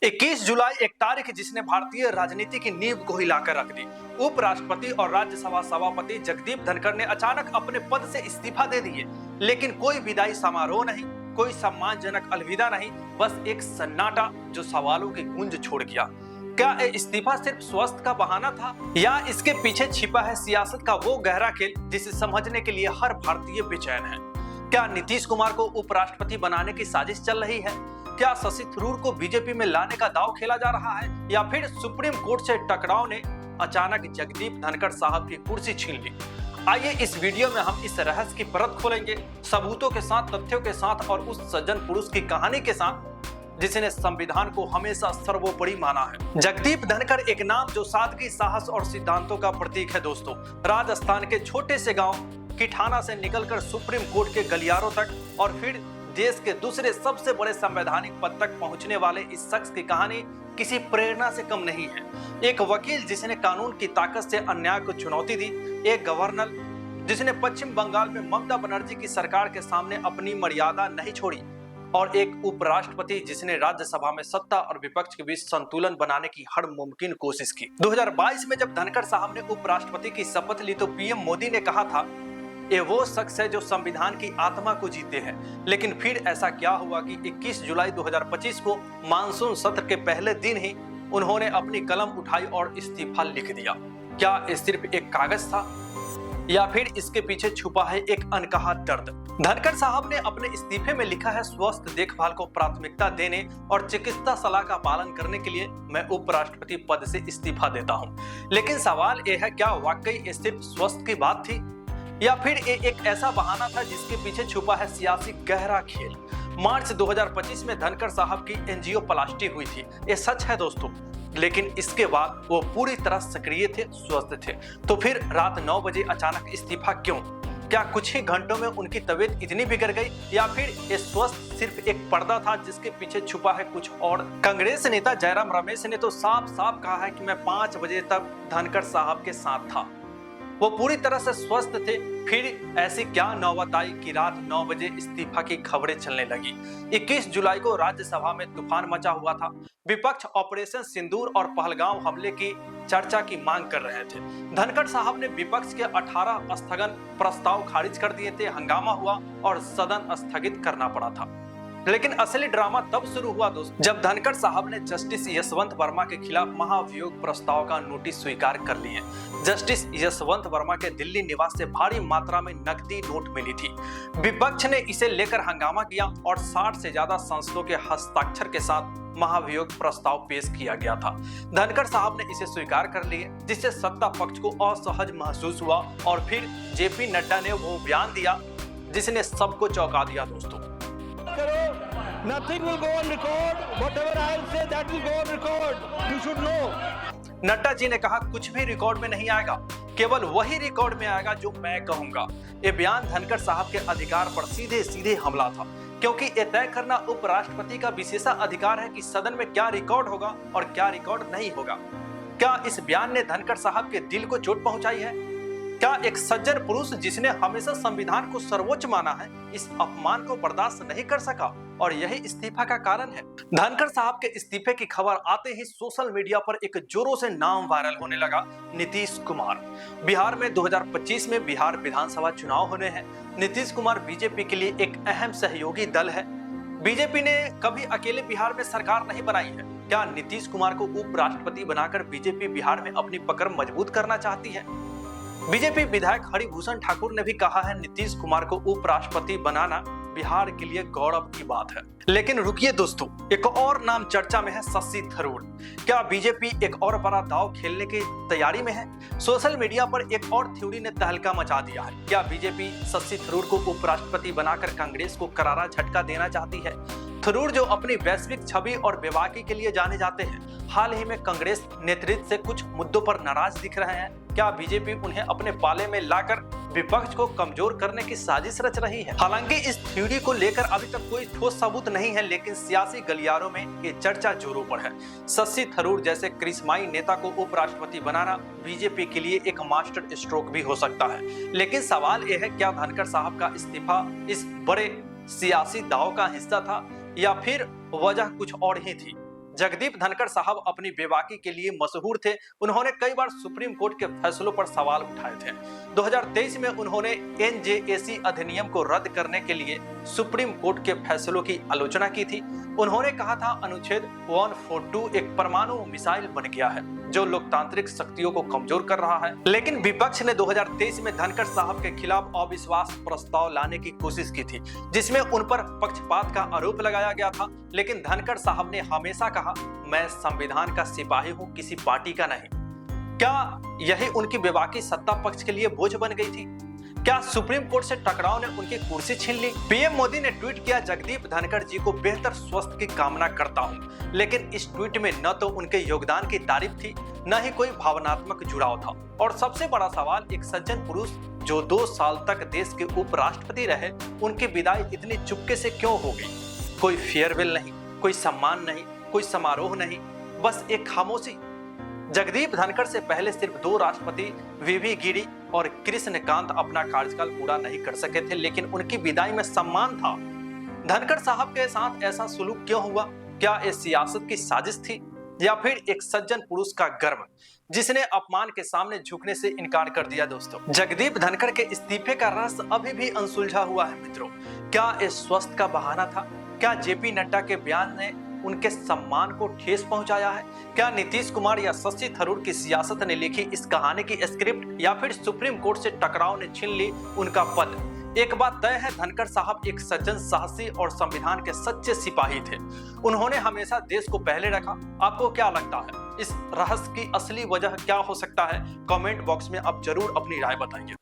21 जुलाई एक तारीख जिसने भारतीय राजनीति की नींव को हिलाकर रख दी। उपराष्ट्रपति और राज्यसभा सभापति जगदीप धनखड़ ने अचानक अपने पद से इस्तीफा दे दिए, लेकिन कोई विदाई समारोह नहीं, कोई सम्मानजनक अलविदा नहीं, बस एक सन्नाटा जो सवालों की गूंज छोड़ गया। क्या ये इस्तीफा सिर्फ स्वास्थ्य का बहाना था या इसके पीछे छिपा है सियासत का वो गहरा खेल जिसे समझने के लिए हर भारतीय बेचैन है? क्या नीतीश कुमार को उपराष्ट्रपति बनाने की साजिश चल रही है? क्या शशि थरूर को बीजेपी में लाने का दांव खेला जा रहा है या फिर सुप्रीम कोर्ट से टकराव ने अचानक जगदीप धनखड़ साहब की कुर्सी छीन ली? आइए इस वीडियो में हम इस रहस्य की परत खोलेंगे, सबूतों के साथ, तथ्यों के साथ और उस सज्जन पुरुष की कहानी के साथ जिसने संविधान को हमेशा सर्वोपरि माना है। जगदीप धनखड़ एक नाम जो सादगी, साहस और सिद्धांतों का प्रतीक है दोस्तों। राजस्थान के छोटे से गांव किठाना से निकलकर सुप्रीम कोर्ट के गलियारों तक और फिर देश के दूसरे सबसे बड़े संवैधानिक पद तक पहुंचने वाले इस शख्स की कहानी किसी प्रेरणा से कम नहीं है। एक वकील जिसने कानून की ताकत से अन्याय को चुनौती दी, एक गवर्नर जिसने पश्चिम बंगाल में ममता बनर्जी की सरकार के सामने अपनी मर्यादा नहीं छोड़ी, और एक उपराष्ट्रपति जिसने राज्यसभा में सत्ता और विपक्ष के बीच संतुलन बनाने की हर मुमकिन कोशिश की। 2022 में जब धनखड़ साहब ने उपराष्ट्रपति की शपथ ली तो पीएम मोदी ने कहा था ये वो शख्स है जो संविधान की आत्मा को जीते हैं। लेकिन फिर ऐसा क्या हुआ कि 21 जुलाई 2025 को मानसून सत्र के पहले दिन ही उन्होंने अपनी कलम उठाई और इस्तीफा लिख दिया? क्या ये सिर्फ एक कागज था या फिर इसके पीछे छुपा है एक अनकहा दर्द? धनखड़ साहब ने अपने इस्तीफे में लिखा है, स्वास्थ्य देखभाल को प्राथमिकता देने और चिकित्सा सलाह का पालन करने के लिए मैं उपराष्ट्रपति पद से इस्तीफा देता हूं। लेकिन सवाल यह है, क्या वाकई ये सिर्फ स्वास्थ्य की बात थी या फिर ये एक ऐसा बहाना था जिसके पीछे छुपा है सियासी गहरा खेल? मार्च 2025 में धनखड़ साहब की एंजियोप्लास्टी हुई थी, ये सच है दोस्तों, लेकिन इसके बाद वो पूरी तरह सक्रिय थे, स्वस्थ थे। तो फिर रात 9 बजे अचानक इस्तीफा क्यों? क्या कुछ ही घंटों में उनकी तबीयत इतनी बिगड़ गई या फिर ये स्वस्थ सिर्फ एक पर्दा था जिसके पीछे छुपा है कुछ और? कांग्रेस नेता जयराम रमेश ने तो साफ साफ कहा है कि मैं 5 बजे तक धनखड़ साहब के साथ था, वो पूरी तरह से स्वस्थ थे। फिर ऐसी क्या नौबत आई कि रात 9 बजे इस्तीफा की खबरें चलने लगी? 21 जुलाई को राज्यसभा में तूफान मचा हुआ था। विपक्ष ऑपरेशन सिंदूर और पहलगांव हमले की चर्चा की मांग कर रहे थे। धनखड़ साहब ने विपक्ष के 18 स्थगन प्रस्ताव खारिज कर दिए थे, हंगामा हुआ और सदन स्थगित करना पड़ा था। लेकिन असली ड्रामा तब शुरू हुआ दोस्तों जब धनखड़ साहब ने जस्टिस यशवंत वर्मा के खिलाफ महाभियोग प्रस्ताव का नोटिस स्वीकार कर लिए। जस्टिस यशवंत वर्मा के दिल्ली निवास से भारी मात्रा में नकदी नोट मिली थी। विपक्ष ने इसे लेकर हंगामा किया और 60 से ज्यादा सांसदों के हस्ताक्षर के साथ महाभियोग प्रस्ताव पेश किया गया था। धनखड़ साहब ने इसे स्वीकार कर लिए, जिससे सत्ता पक्ष को असहज महसूस हुआ और फिर जेपी नड्डा ने वो बयान दिया जिसने सबको चौंका दिया दोस्तों। Nothing will go on record. Whatever I'll say, that will go on record. You should know. Nadda ji ने कहा कुछ भी रिकॉर्ड में नहीं आएगा, केवल वही रिकॉर्ड में आएगा जो मैं कहूंगा। ये बयान धनखड़ साहब के अधिकार पर सीधे सीधे हमला था, क्योंकि ये तय करना उपराष्ट्रपति का विशेषाधिकार है कि सदन में क्या रिकॉर्ड होगा और क्या रिकॉर्ड नहीं होगा। क्या इस बयान ने धनखड़ साहब के दिल को चोट पहुंचाई है? क्या एक सज्जन पुरुष जिसने हमेशा संविधान को सर्वोच्च माना है इस अपमान को बर्दाश्त नहीं कर सका और यही इस्तीफा का कारण है? धनखड़ साहब के इस्तीफे की खबर आते ही सोशल मीडिया पर एक जोरों से नाम वायरल होने लगा, नीतीश कुमार। बिहार में 2025 में बिहार विधानसभा चुनाव होने हैं। नीतीश कुमार बीजेपी के लिए एक अहम सहयोगी दल है। बीजेपी ने कभी अकेले बिहार में सरकार नहीं बनाई है। क्या नीतीश कुमार को उपराष्ट्रपति बनाकर बीजेपी बिहार में अपनी पकड़ मजबूत करना चाहती है? बीजेपी विधायक हरिभूषण ठाकुर ने भी कहा है नीतीश कुमार को उपराष्ट्रपति बनाना बिहार के लिए गौरव की बात है। लेकिन रुकिए दोस्तों, एक और नाम चर्चा में है, शशि थरूर। क्या बीजेपी एक और बड़ा दांव खेलने की तैयारी में है? सोशल मीडिया पर एक और थ्योरी ने तहलका मचा दिया है। क्या बीजेपी शशि थरूर को उपराष्ट्रपति बनाकर कांग्रेस को करारा झटका देना चाहती है? थरूर जो अपनी वैश्विक छवि और बेबाकी के लिए जाने जाते हैं, हाल ही में कांग्रेस नेतृत्व से कुछ मुद्दों पर नाराज दिख रहे हैं। क्या बीजेपी उन्हें अपने पाले में लाकर विपक्ष को कमजोर करने की साजिश रच रही है? हालांकि इस थ्योरी को लेकर अभी तक कोई ठोस सबूत नहीं है, लेकिन सियासी गलियारों में ये चर्चा जोरों पर है। शशि थरूर जैसे करिश्माई नेता को उपराष्ट्रपति बनाना बीजेपी के लिए एक मास्टर स्ट्रोक भी हो सकता है। लेकिन सवाल यह है, क्या धनखड़ साहब का इस्तीफा इस बड़े सियासी दांव का हिस्सा था या फिर वजह कुछ और ही थी? जगदीप धनखड़ साहब अपनी बेबाकी के लिए मशहूर थे। उन्होंने कई बार सुप्रीम कोर्ट के फैसलों पर सवाल उठाए थे। 2023 में उन्होंने एनजेएसी अधिनियम को रद्द करने के लिए सुप्रीम कोर्ट के फैसलों की आलोचना की थी। उन्होंने कहा था अनुच्छेद 142 एक परमाणु मिसाइल बन गया है जो लोकतांत्रिक शक्तियों को कमजोर कर रहा है। लेकिन विपक्ष ने 2023 में धनखड़ साहब के खिलाफ अविश्वास प्रस्ताव लाने की कोशिश की थी, जिसमें उन पर पक्षपात का आरोप लगाया गया था। लेकिन धनखड़ साहब ने हमेशा कहा, मैं संविधान का सिपाही हूं, किसी पार्टी का नहीं। क्या यही उनकी बेबाकी सत्ता पक्ष के लिए बोझ बन गई थी? क्या सुप्रीम कोर्ट से टकराव ने उनकी कुर्सी छीन ली? पीएम मोदी ने ट्वीट किया, जगदीप धनखड़ जी को बेहतर स्वास्थ्य की कामना करता हूं। लेकिन इस ट्वीट में न तो उनके योगदान की तारीफ थी, न ही कोई भावनात्मक जुड़ाव था। और सबसे बड़ा सवाल, एक सज्जन पुरुष जो 2 साल तक देश के उपराष्ट्रपति रहे, उनकी विदाई इतनी चुपके से क्यों हो गई? कोई फेयरवेल नहीं, कोई सम्मान नहीं, कोई समारोह नहीं, बस एक खामोशी। जगदीप धनखड़ से पहले सिर्फ 2 राष्ट्रपति वीवी गिरी और कृष्णकांत अपना कार्यकाल पूरा नहीं कर सके थे, लेकिन उनकी विदाई में सम्मान था। धनखड़ साहब के साथ ऐसा सुलूक क्यों हुआ? क्या ये सियासत की साजिश थी या फिर एक सज्जन पुरुष का गर्व जिसने अपमान के सामने झुकने से इनकार कर दिया? दोस्तों, जगदीप धनखड़ के इस्तीफे का रहस्य अभी भी अनसुलझा हुआ है। मित्रों, क्या ये स्वास्थ्य का बहाना था? क्या जेपी नड्डा के बयान ने उनके सम्मान को ठेस पहुंचाया है? क्या नीतीश कुमार या शशि थरूर की सियासत ने लिखी इस कहानी की स्क्रिप्ट, या फिर सुप्रीम कोर्ट से टकराव ने छीन ली उनका पद? एक बात तय है, धनखड़ साहब एक सज्जन, साहसी और संविधान के सच्चे सिपाही थे। उन्होंने हमेशा देश को पहले रखा। आपको क्या लगता है, इस रहस्य की असली वजह क्या हो सकता है? कमेंट बॉक्स में आप जरूर अपनी राय बताइए।